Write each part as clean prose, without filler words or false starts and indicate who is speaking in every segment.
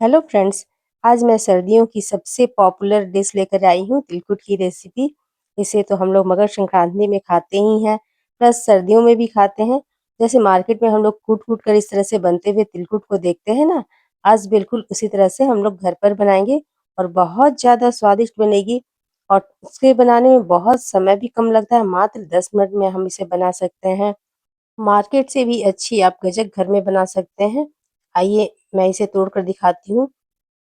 Speaker 1: Hello friends. आज मैं सर्दियों की सबसे पॉपुलर डिश लेकर आई हूँ, तिलकुट की रेसिपी। इसे तो हम लोग मकर संक्रांति में खाते ही हैं, प्लस सर्दियों में भी खाते हैं। जैसे मार्केट में हम लोग कूट कूट कर इस तरह से बनते हुए तिलकुट को देखते हैं ना, आज बिल्कुल उसी तरह से हम लोग घर पर बनाएंगे और बहुत ज़्यादा स्वादिष्ट बनेगी। और इसके बनाने में बहुत समय भी कम लगता है, मात्र 10 मिनट में हम इसे बना सकते हैं। मार्केट से भी अच्छी आप गजक घर में बना सकते हैं। आइए मैं इसे तोड़ कर दिखाती हूँ।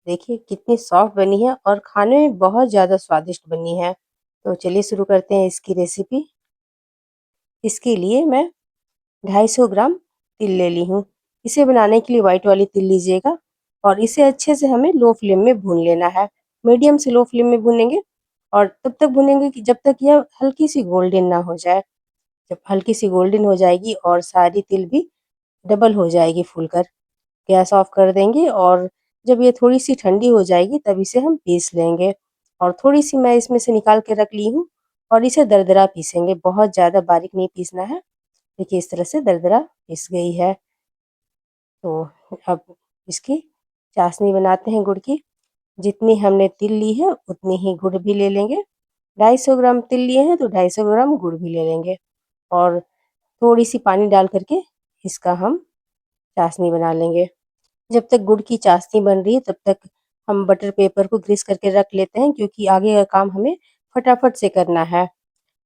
Speaker 1: देखिए कितनी सॉफ्ट बनी है और खाने में बहुत ज़्यादा स्वादिष्ट बनी है। तो चलिए शुरू करते हैं इसकी रेसिपी। इसके लिए मैं 250 ग्राम तिल ले ली हूँ। इसे बनाने के लिए व्हाइट वाली तिल लीजिएगा और इसे अच्छे से हमें लो फ्लेम में भून लेना है। मीडियम से लो फ्लेम में भूनेंगे और तब तक भूनेंगे कि जब तक यह हल्की सी गोल्डन ना हो जाए। जब हल्की सी गोल्डन हो जाएगी और सारी तिल भी डबल हो जाएगी फूलकर, गैस ऑफ कर देंगे और जब ये थोड़ी सी ठंडी हो जाएगी तब इसे हम पीस लेंगे। और थोड़ी सी मैं इसमें से निकाल के रख ली हूँ और इसे दरदरा पीसेंगे, बहुत ज़्यादा बारीक नहीं पीसना है। देखिए इस तरह से दरदरा पीस गई है। तो अब इसकी चाशनी बनाते हैं गुड़ की। जितनी हमने तिल ली है उतनी ही गुड़ भी ले लेंगे। 250 ग्राम तिल लिए हैं तो 250 ग्राम गुड़ भी ले लेंगे और थोड़ी सी पानी डाल करके इसका हम चाशनी बना लेंगे। जब तक गुड़ की चाशनी बन रही है तब तक हम बटर पेपर को ग्रीस करके रख लेते हैं, क्योंकि आगे का काम हमें फटाफट से करना है।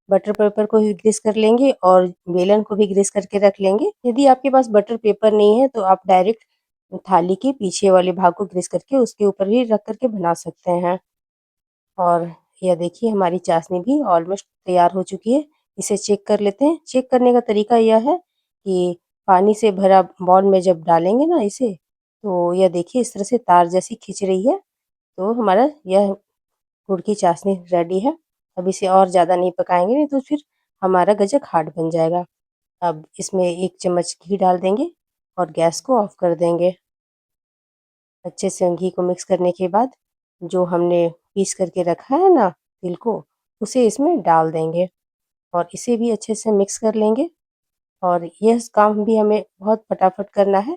Speaker 1: बटर पेपर को भी ग्रीस कर लेंगे और बेलन को भी ग्रीस करके रख लेंगे। यदि आपके पास बटर पेपर नहीं है तो आप डायरेक्ट थाली के पीछे वाले भाग को ग्रीस करके उसके ऊपर भी रख करके बना सकते हैं। और यह देखिए हमारी चाशनी भी ऑलमोस्ट तैयार हो चुकी है। इसे चेक कर लेते हैं। चेक करने का तरीका यह है कि पानी से भरा बाउल में जब डालेंगे ना इसे, तो यह देखिए इस तरह से तार जैसी खींच रही है, तो हमारा यह गुड़ की चाशनी रेडी है। अब इसे और ज़्यादा नहीं पकाएंगे, नहीं तो फिर हमारा गजक हार्ड बन जाएगा। अब इसमें 1 चम्मच घी डाल देंगे और गैस को ऑफ कर देंगे। अच्छे से घी को मिक्स करने के बाद जो हमने पीस करके रखा है ना तिल को, उसे इसमें डाल देंगे और इसे भी अच्छे से मिक्स कर लेंगे। और यह काम भी हमें बहुत फटाफट करना है,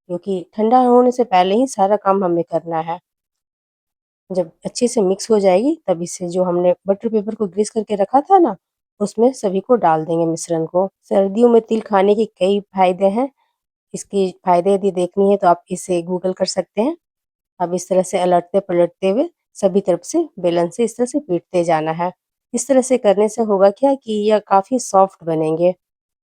Speaker 1: क्योंकि ठंडा होने से पहले ही सारा काम हमें करना है। जब अच्छे से मिक्स हो जाएगी तब इसे जो हमने बटर पेपर को ग्रीस करके रखा था ना, उसमें सभी को डाल देंगे मिश्रण को। सर्दियों में तिल खाने के कई फायदे हैं। इसके फायदे यदि देखनी है तो आप इसे गूगल कर सकते हैं। अब इस तरह से अलटते पलटते हुए सभी तरफ से बेलन से इस तरह से पीटते जाना है। इस तरह से करने से होगा क्या कि यह काफ़ी सॉफ्ट बनेंगे।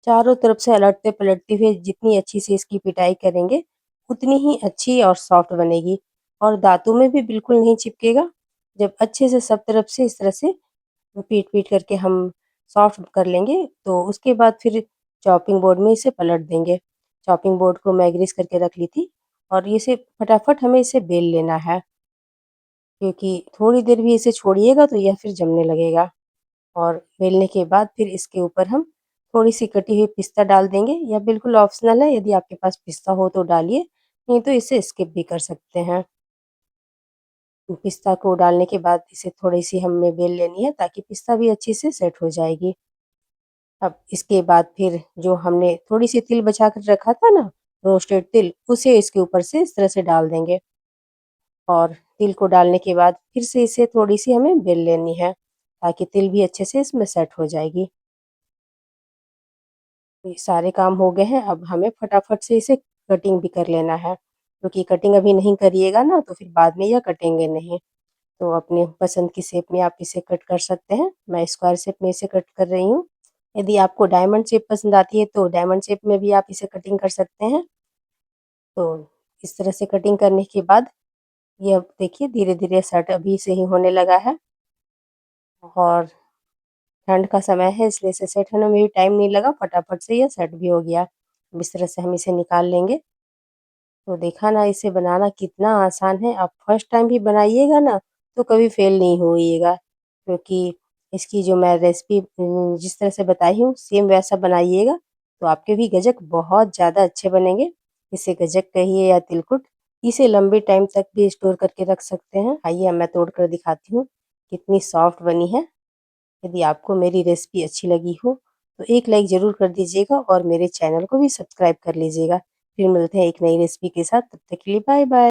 Speaker 1: चारों तरफ से अलटते पलटते हुए जितनी अच्छी से इसकी पिटाई करेंगे उतनी ही अच्छी और सॉफ्ट बनेगी और दांतों में भी बिल्कुल नहीं चिपकेगा। जब अच्छे से सब तरफ से इस तरह से पीट पीट करके हम सॉफ्ट कर लेंगे तो उसके बाद फिर चॉपिंग बोर्ड में इसे पलट देंगे। चॉपिंग बोर्ड को मैं ग्रीस करके रख ली थी और इसे फटाफट हमें इसे बेल लेना है, क्योंकि थोड़ी देर भी इसे छोड़िएगा तो यह फिर जमने लगेगा। और बेलने के बाद फिर इसके ऊपर हम थोड़ी सी कटी हुई पिस्ता डाल देंगे। यह बिल्कुल ऑप्शनल है, यदि आपके पास पिस्ता हो तो डालिए, नहीं तो इसे स्किप भी कर सकते हैं। पिस्ता को डालने के बाद इसे थोड़ी सी हमें बेल लेनी है ताकि पिस्ता भी अच्छी से सेट हो जाएगी। अब इसके बाद फिर जो हमने थोड़ी सी तिल बचा कर रखा था ना, रोस्टेड तिल, उसे इसके ऊपर से इस तरह से डाल देंगे और तिल को डालने के बाद फिर से इसे थोड़ी सी हमें बेल लेनी है ताकि तिल भी अच्छे से इसमें सेट हो जाएगी। ये सारे काम हो गए हैं। अब हमें फटाफट से इसे कटिंग भी कर लेना है, क्योंकि कटिंग अभी नहीं करिएगा ना तो फिर बाद में यह कटेंगे नहीं। तो अपने पसंद की शेप में आप इसे कट कर सकते हैं। मैं स्क्वायर शेप में इसे कट कर रही हूँ। यदि आपको डायमंड शेप पसंद आती है तो डायमंड शेप में भी आप इसे कटिंग कर सकते हैं। तो इस तरह से कटिंग करने के बाद ये अब देखिए धीरे धीरे सेट अभी से ही होने लगा है और ठंड का समय है इसलिए इसे सेट होने में भी टाइम नहीं लगा, फटाफट से यह सेट भी हो गया। अब इस तरह से हम इसे निकाल लेंगे। तो देखा ना इसे बनाना कितना आसान है। आप फर्स्ट टाइम भी बनाइएगा ना तो कभी फेल नहीं होइएगा, क्योंकि इसकी जो मैं रेसिपी जिस तरह से बताई हूँ सेम वैसा बनाइएगा तो आपके भी गजक बहुत ज़्यादा अच्छे बनेंगे। इसे गजक कहिए या तिलकुट, इसे लंबे टाइम तक भी स्टोर करके रख सकते हैं। आइए अब मैं तोड़ कर दिखाती हूँ कितनी सॉफ्ट बनी है। यदि आपको मेरी रेसिपी अच्छी लगी हो तो एक लाइक ज़रूर कर दीजिएगा और मेरे चैनल को भी सब्सक्राइब कर लीजिएगा। फिर मिलते हैं एक नई रेसिपी के साथ, तब तक के लिए बाय बाय।